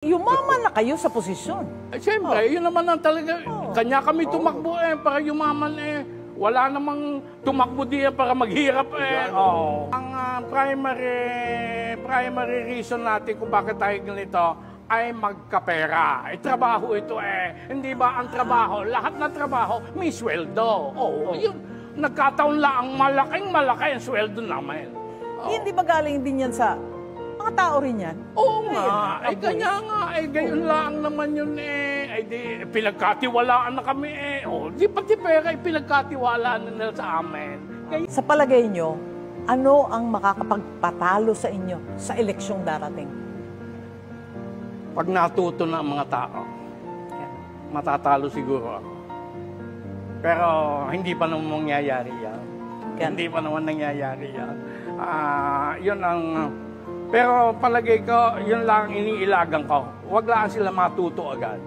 Yumaman na kayo sa posisyon. Siyempre, yun naman ang talaga. Kanya kami tumakbo para yumaman Wala namang tumakbo diyan para maghirap Ang primary reason natin kung bakit tayo ganito ay magkapera. Trabaho ito Hindi ba ang trabaho? Lahat na trabaho, may sweldo. Yun. Nagkataon lang ang malaki ang sweldo namin. Hindi ba galing din yan sa mga tao rin yan? Oo nga. Kanya nga. Gayon lang naman yun di, pinagkatiwalaan na kami di pati pera pinagkatiwalaan na nila sa amin. Sa palagay nyo, ano ang makakapagpatalo sa inyo sa eleksyong darating? Pag natuto na ang mga tao, matatalo siguro ako. Pero hindi pa naman mangyayari yan. Hindi pa naman nangyayari yan. Yun ang... Pero palagay ko, yun lang iniilagan ko. Huwag lang sila matuto agad.